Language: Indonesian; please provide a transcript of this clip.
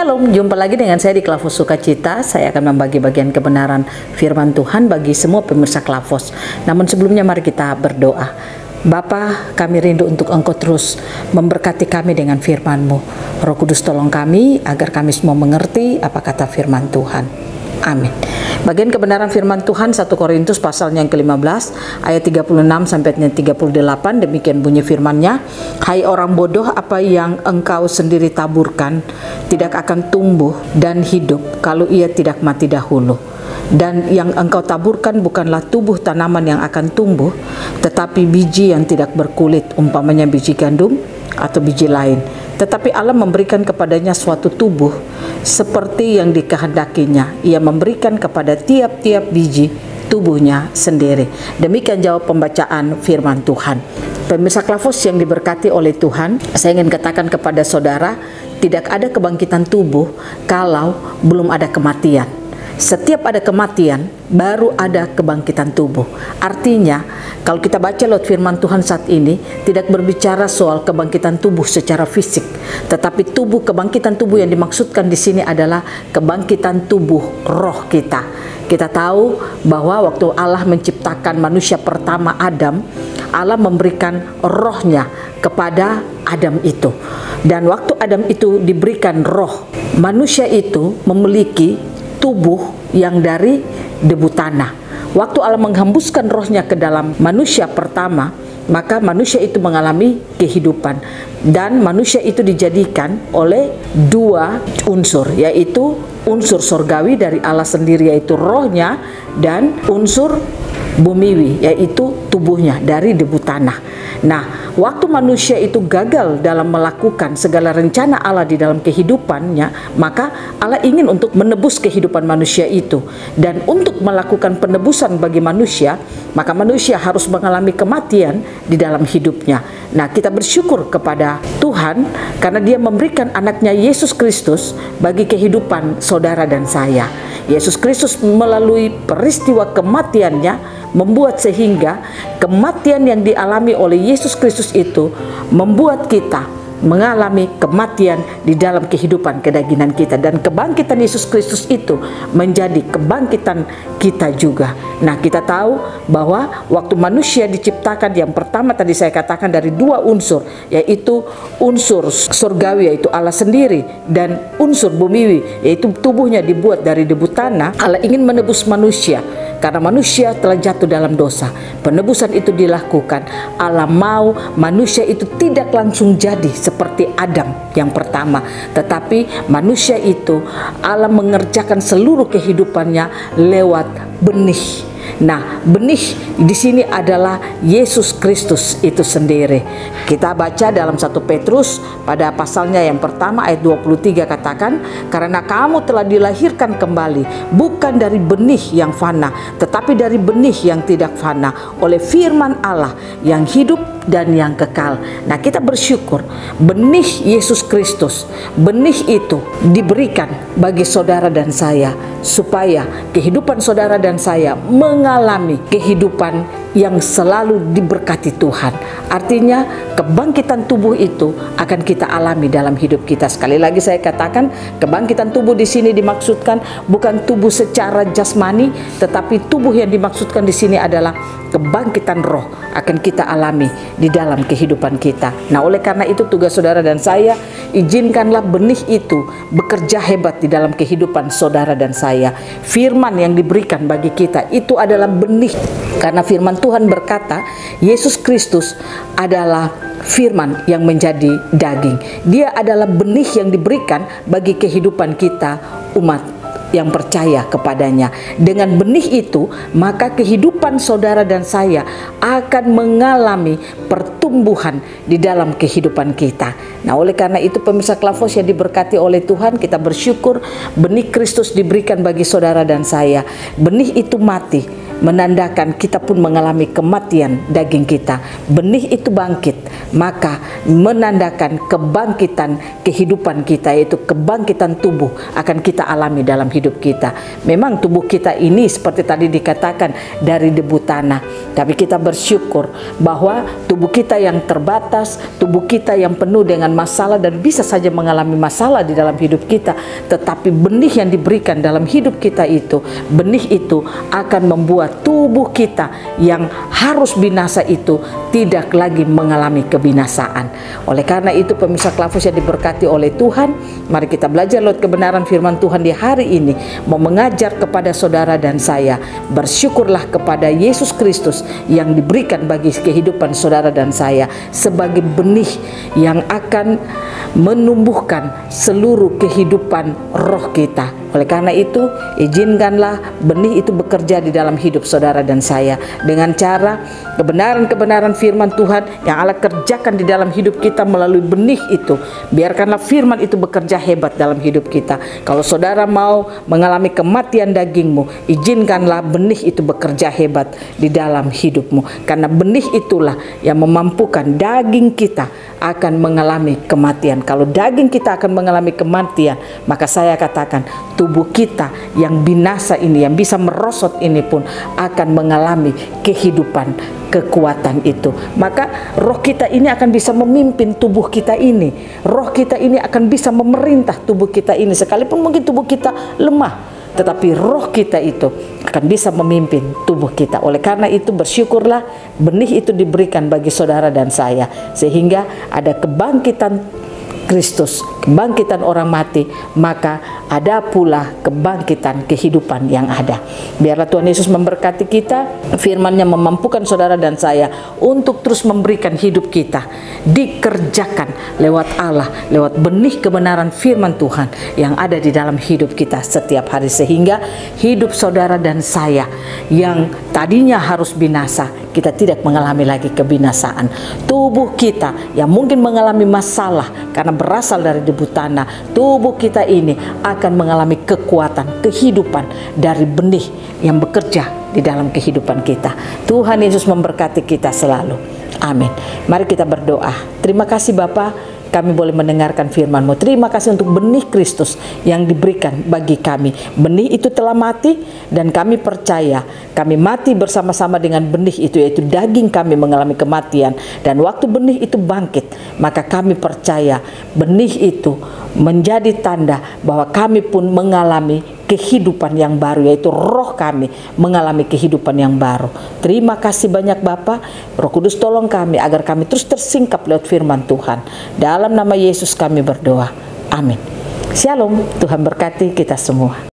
Shalom, jumpa lagi dengan saya di Klavos Sukacita. Saya akan membagi bagian kebenaran firman Tuhan bagi semua pemirsa Klavos. Namun sebelumnya mari kita berdoa. Bapa, kami rindu untuk Engkau terus memberkati kami dengan firman-Mu. Roh Kudus tolong kami agar kami semua mengerti apa kata firman Tuhan. Amin. Bagian kebenaran firman Tuhan 1 Korintus pasalnya yang ke-15 ayat 36 sampai 38, demikian bunyi firman-Nya. Hai orang bodoh, apa yang engkau sendiri taburkan tidak akan tumbuh dan hidup kalau ia tidak mati dahulu. Dan yang engkau taburkan bukanlah tubuh tanaman yang akan tumbuh, tetapi biji yang tidak berkulit, umpamanya biji gandum atau biji lain. Tetapi Allah memberikan kepadanya suatu tubuh seperti yang dikehendakinya. Ia memberikan kepada tiap-tiap biji tubuhnya sendiri. Demikian jawab pembacaan firman Tuhan. Pemirsa Klavos yang diberkati oleh Tuhan, saya ingin katakan kepada saudara, tidak ada kebangkitan tubuh kalau belum ada kematian. Setiap ada kematian, baru ada kebangkitan tubuh. Artinya, kalau kita baca lewat firman Tuhan saat ini, tidak berbicara soal kebangkitan tubuh secara fisik, tetapi kebangkitan tubuh yang dimaksudkan di sini adalah kebangkitan tubuh roh kita. Kita tahu bahwa waktu Allah menciptakan manusia pertama Adam, Allah memberikan rohnya kepada Adam itu. Dan waktu Adam itu diberikan roh, manusia itu memiliki tubuh yang dari debu tanah. Waktu Allah menghembuskan rohnya ke dalam manusia pertama, maka manusia itu mengalami kehidupan. Dan manusia itu dijadikan oleh dua unsur, yaitu unsur surgawi dari Allah sendiri, yaitu rohnya, dan unsur bumiwi, yaitu tubuhnya dari debu tanah. Nah, waktu manusia itu gagal dalam melakukan segala rencana Allah di dalam kehidupannya, maka Allah ingin untuk menebus kehidupan manusia itu. Dan untuk melakukan penebusan bagi manusia, maka manusia harus mengalami kematian di dalam hidupnya. Nah, kita bersyukur kepada Tuhan karena Dia memberikan anaknya Yesus Kristus bagi kehidupan saudara dan saya. Yesus Kristus melalui peristiwa kematiannya membuat sehingga kematian yang dialami oleh Yesus Kristus itu membuat kita mengalami kematian di dalam kehidupan kedagingan kita, dan kebangkitan Yesus Kristus itu menjadi kebangkitan kita juga. Nah, kita tahu bahwa waktu manusia diciptakan, yang pertama tadi saya katakan dari dua unsur, yaitu unsur surgawi yaitu Allah sendiri, dan unsur bumiwi yaitu tubuhnya dibuat dari debu tanah. Allah ingin menebus manusia karena manusia telah jatuh dalam dosa. Penebusan itu dilakukan. Allah mau manusia itu tidak langsung jadi seperti Adam yang pertama, tetapi manusia itu Allah mengerjakan seluruh kehidupannya lewat benih. Nah, benih di sini adalah Yesus Kristus itu sendiri. Kita baca dalam 1 Petrus pada pasalnya yang pertama ayat 23 katakan, karena kamu telah dilahirkan kembali bukan dari benih yang fana, tetapi dari benih yang tidak fana, oleh firman Allah yang hidup dan yang kekal. Nah, kita bersyukur benih Yesus Kristus, benih itu diberikan bagi saudara dan saya, supaya kehidupan saudara dan saya mengalami kehidupan yang selalu diberkati Tuhan. Artinya kebangkitan tubuh itu akan kita alami dalam hidup kita. Sekali lagi saya katakan, kebangkitan tubuh di sini dimaksudkan bukan tubuh secara jasmani, tetapi tubuh yang dimaksudkan di sini adalah kebangkitan roh akan kita alami di dalam kehidupan kita. Nah, oleh karena itu tugas saudara dan saya, izinkanlah benih itu bekerja hebat di dalam kehidupan saudara dan saya. Firman yang diberikan bagi kita itu adalah benih, karena firman Tuhan berkata Yesus Kristus adalah firman yang menjadi daging. Dia adalah benih yang diberikan bagi kehidupan kita umat yang percaya kepadanya. Dengan benih itu, maka kehidupan saudara dan saya akan mengalami pertumbuhan di dalam kehidupan kita. Nah, oleh karena itu pemirsa Klavos yang diberkati oleh Tuhan, kita bersyukur benih Kristus diberikan bagi saudara dan saya. Benih itu mati menandakan kita pun mengalami kematian daging kita. Benih itu bangkit, maka menandakan kebangkitan kehidupan kita, yaitu kebangkitan tubuh akan kita alami dalam hidup kita. Memang tubuh kita ini seperti tadi dikatakan dari debu tanah, tapi kita bersyukur bahwa tubuh kita yang terbatas, tubuh kita yang penuh dengan masalah dan bisa saja mengalami masalah di dalam hidup kita, tetapi benih yang diberikan dalam hidup kita itu, benih itu akan membuat tubuh kita yang harus binasa itu tidak lagi mengalami kebinasaan. Oleh karena itu, pemirsa Klafus yang diberkati oleh Tuhan, mari kita belajar lewat kebenaran firman Tuhan di hari ini, mau mengajar kepada saudara dan saya, bersyukurlah kepada Yesus Kristus yang diberikan bagi kehidupan saudara dan saya sebagai benih yang akan menumbuhkan seluruh kehidupan roh kita. Oleh karena itu, izinkanlah benih itu bekerja di dalam hidup saudara dan saya dengan cara kebenaran-kebenaran firman Tuhan yang Allah kerjakan di dalam hidup kita melalui benih itu. Biarkanlah firman itu bekerja hebat dalam hidup kita. Kalau saudara mau mengalami kematian dagingmu, izinkanlah benih itu bekerja hebat di dalam hidupmu, karena benih itulah yang memampukan daging kita akan mengalami kematian. Kalau daging kita akan mengalami kematian, maka saya katakan tubuh kita yang binasa ini, yang bisa merosot ini pun akan mengalami kehidupan, kekuatan itu. Maka roh kita ini akan bisa memimpin tubuh kita ini. Roh kita ini akan bisa memerintah tubuh kita ini, sekalipun mungkin tubuh kita lemah, tetapi roh kita itu akan bisa memimpin tubuh kita. Oleh karena itu, bersyukurlah benih itu diberikan bagi saudara dan saya, sehingga ada kebangkitan Kristus, kebangkitan orang mati, maka ada pula kebangkitan kehidupan yang ada. Biarlah Tuhan Yesus memberkati kita, firman-Nya memampukan saudara dan saya untuk terus memberikan hidup kita dikerjakan lewat Allah, lewat benih kebenaran firman Tuhan yang ada di dalam hidup kita setiap hari, sehingga hidup saudara dan saya yang tadinya harus binasa, kita tidak mengalami lagi kebinasaan. Tubuh kita yang mungkin mengalami masalah karena berasal dari debu tanah, tubuh kita ini akan mengalami kekuatan, kehidupan dari benih yang bekerja di dalam kehidupan kita. Tuhan Yesus memberkati kita selalu. Amin. Mari kita berdoa. Terima kasih Bapa, kami boleh mendengarkan firman-Mu. Terima kasih untuk benih Kristus yang diberikan bagi kami. Benih itu telah mati dan kami percaya kami mati bersama-sama dengan benih itu, yaitu daging kami mengalami kematian. Dan waktu benih itu bangkit, maka kami percaya benih itu menjadi tanda bahwa kami pun mengalami kehidupan yang baru, yaitu roh kami mengalami kehidupan yang baru. Terima kasih banyak Bapa. Roh Kudus tolong kami agar kami terus tersingkap lewat firman Tuhan. Dalam nama Yesus kami berdoa. Amin. Shalom. Tuhan berkati kita semua.